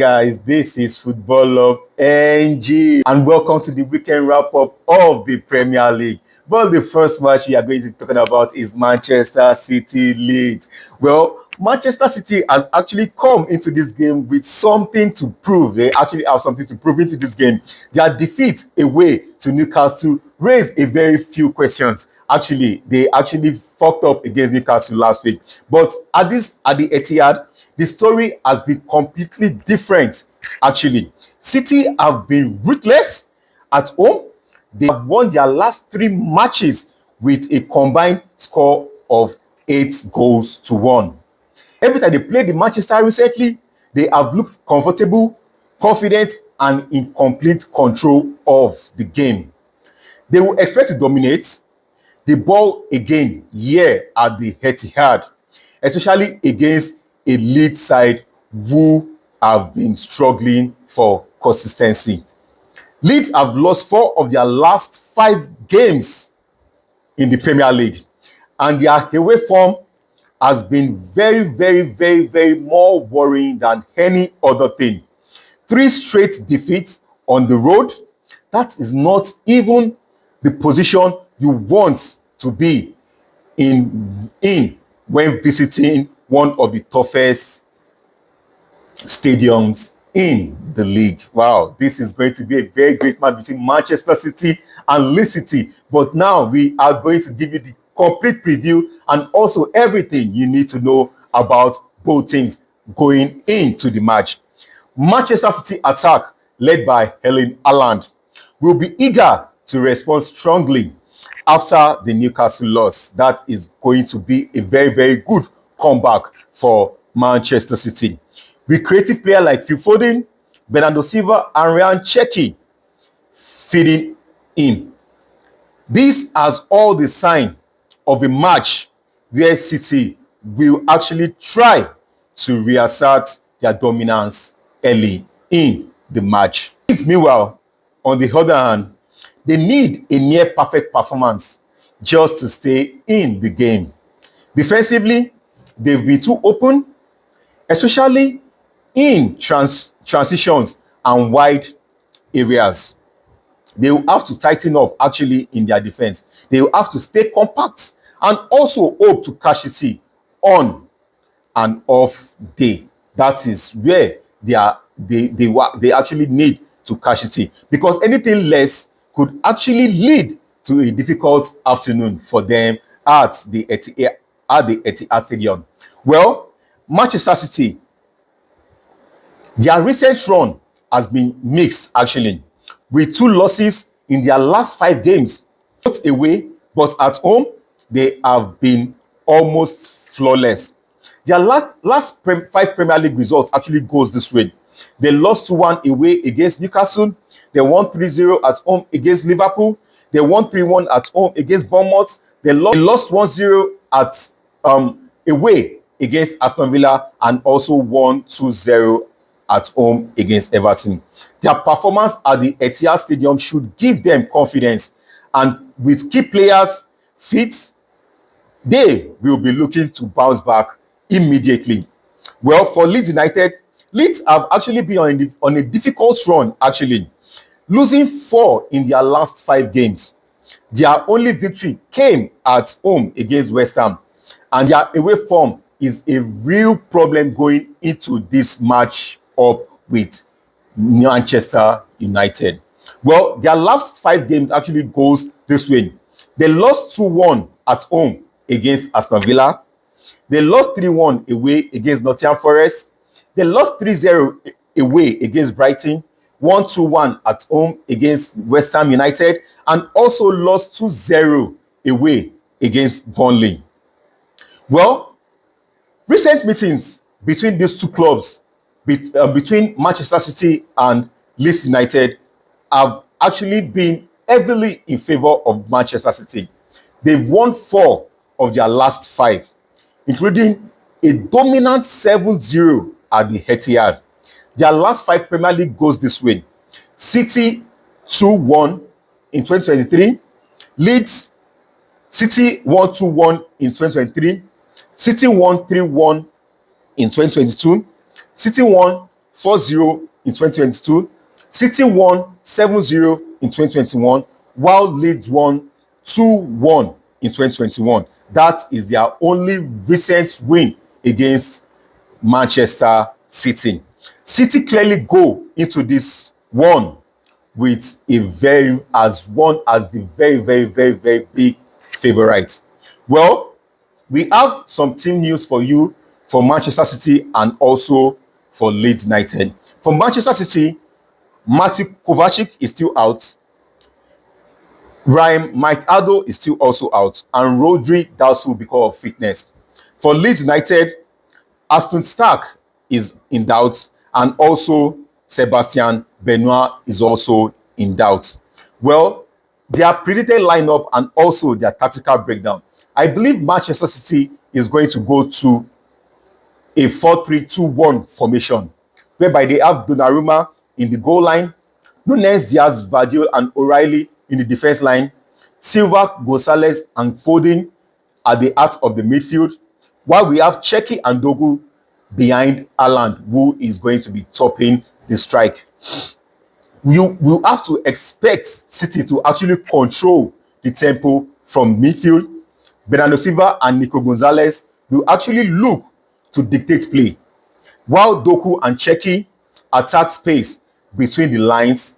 Guys, this is Football Love NG, and welcome to the weekend wrap-up of the Premier League. Well, the first match we are going to be talking about is Manchester City Leeds. Well, Manchester City has actually come into this game with something to prove. They actually have something to prove into this game. Their defeat away to Newcastle raised a very few questions. Actually, they actually fucked up against Newcastle last week. But at the Etihad, the story has been completely different, actually. City have been ruthless at home. They have won their last 3 matches with a combined score of 8-1. Every time they played the Manchester recently, they have looked comfortable, confident, and in complete control of the game. They will expect to dominate the ball again here at the Etihad, especially against a lead side who have been struggling for consistency. Leeds have lost 4 of their last 5 games in the Premier League, and their away form has been very more worrying than any other thing. 3 straight defeats on the road. That is not even the position you want to be in when visiting one of the toughest stadiums in the league. Wow, this is going to be a very great match between Manchester City and Leeds City. But now we are going to give you the complete preview and also everything you need to know about both teams going into the match. Manchester City attack, led by Erling Haaland, will be eager to respond strongly after the Newcastle loss. That is going to be a very good comeback for Manchester City. With creative players like Phil Foden, Bernardo Silva, and Ryan Cherki feeding in. This has all the sign of a match where City will actually try to reassert their dominance early in the match. Meanwhile, on the other hand, they need a near-perfect performance just to stay in the game. Defensively, they've been too open, especially in transitions and wide areas. They will have to tighten up actually in their defense. They will have to stay compact and also hope to catch City on and off day. That is where they actually need to catch City, because anything less could actually lead to a difficult afternoon for them at the Etihad Stadium. Well, Manchester City, their recent run has been mixed actually, with 2 losses in their last 5 games. Not away, but at home, they have been almost flawless. Their last 5 Premier League results actually goes this way. They lost 2-1 away against Newcastle. They won 3-0 at home against Liverpool. They won 3-1 at home against Bournemouth. They lost 1-0 at away against Aston Villa, and also won 2-0 at home against Everton. Their performance at the Etihad Stadium should give them confidence, and with key players fit, they will be looking to bounce back immediately. Well, for Leeds United, Leeds have actually been on a difficult run, actually, losing 4 in their last 5 games. Their only victory came at home against West Ham, and their away form is a real problem going into this match up with Manchester United. Well, their last 5 games actually goes this way. They lost 2-1 at home against Aston Villa. They lost 3-1 away against Nottingham Forest. They lost 3-0 away against Brighton, 1-1 at home against West Ham United, and also lost 2-0 away against Burnley. Well, recent meetings between these 2 clubs, between Manchester City and Leeds United, have actually been heavily in favor of Manchester City. They've won 4 of their last 5, including a dominant 7-0 at the Etihad. Their last 5 Premier League goes this way. City 2-1 in 2023. Leeds City won 2-1 in 2023. City won 3-1 in 2022. City won 4-0 in 2022. City won 7-0 in 2021, while Leeds won 2-1 in 2021. That is their only recent win against Manchester City. City clearly go into this one with a very as the very big favorite. Well, we have some team news for you for Manchester City and also for Leeds United. For Manchester City, Matej Kovacic is still out. Mike Ado is still also out, and Rodri doubtful because of fitness. For Leeds United, Aston Stark is in doubt, and also Sebastian Benoit is also in doubt. Well, their predicted lineup and also their tactical breakdown. I believe Manchester City is going to go to a 4-3-2-1 formation, whereby they have Donnarumma in the goal line, Nunes, Diaz, Vardy, and O'Reilly in the defense line, Silva, Gonzalez, and Foden at the heart of the midfield, while we have Cheki and Dogu behind Haaland, who is going to be topping the strike. You will have to expect City to actually control the tempo from midfield. Bernardo Silva and Nico Gonzalez will actually look to dictate play, while Doku and Cheki attack space between the lines.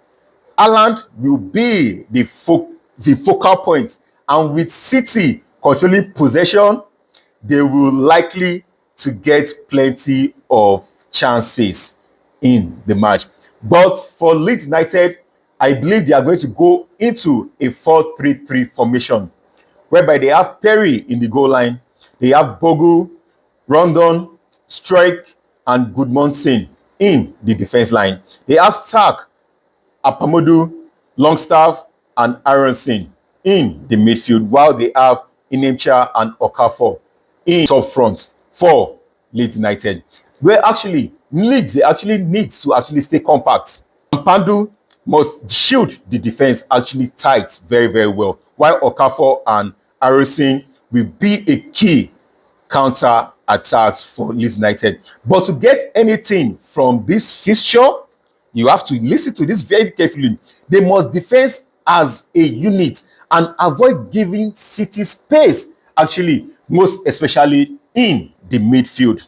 Haaland will be the focal point, and with City controlling possession, they will likely to get plenty of chances in the match. But for Leeds United, I believe they are going to go into a 4-3-3 formation, whereby they have Perry in the goal line, they have Bogu, Rondon, Struijk, and Gudmundsson in the defense line. They have Stark, Apamodu, Longstaff, and Aronson in the midfield, while they have Inemcha and Okafor in top front for Leeds United. Where actually Leeds, they actually need to actually stay compact. Pandu must shield the defense actually tight very well, while Okafor and Aronson will be a key counter attacks for Leeds United. But to get anything from this fixture, you have to listen to this very carefully. They must defend as a unit and avoid giving City space, actually, most especially in the midfield.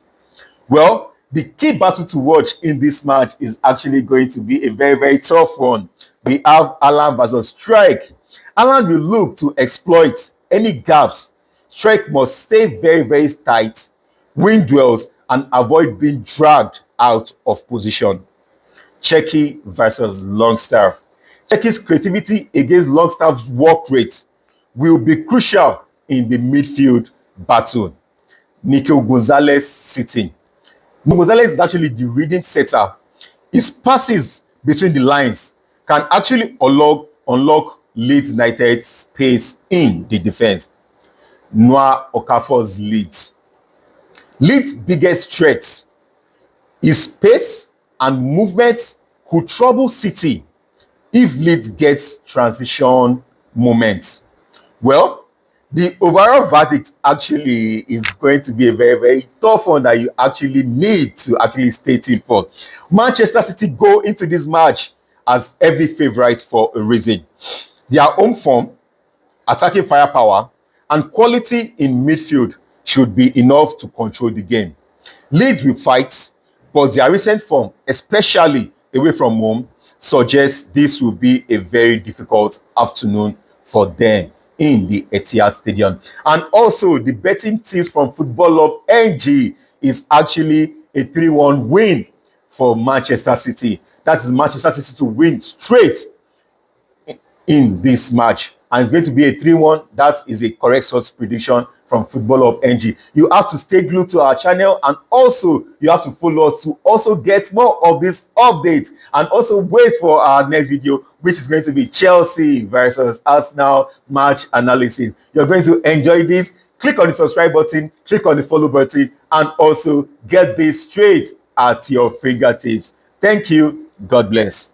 Well, the key battle to watch in this match is actually going to be a very tough one. We have Haaland versus Struijk. Haaland will look to exploit any gaps. Struijk must stay very tight, win duels, and avoid being dragged out of position. Cheki versus Longstaff. Cheki's creativity against Longstaff's work rate will be crucial in the midfield battle. Nico Gonzalez sitting. Gonzalez is actually the reading setter. His passes between the lines can actually unlock Leeds United's space in the defense. Noah Okafor's Leeds. Leeds' biggest threat is pace and movement could trouble City if Leeds gets transition moments. Well, the overall verdict actually is going to be a very tough one that you actually need to actually stay tuned for. Manchester City go into this match as heavy favourites for a reason. Their home form, attacking firepower, and quality in midfield should be enough to control the game. Leeds will fight, but their recent form, especially away from home, suggests this will be a very difficult afternoon for them in the Etihad Stadium. And also, the betting tips from Football Hub NG is actually a 3-1 win for Manchester City. That is Manchester City to win straight in this match. And it's going to be a 3-1. That is a correct source prediction from Football Hub NG. You have to stay glued to our channel, and also you have to follow us to also get more of this update, and also wait for our next video, which is going to be Chelsea versus Arsenal match analysis. You're going to enjoy this. Click on the subscribe button, click on the follow button, and also get this straight at your fingertips. Thank you. God bless.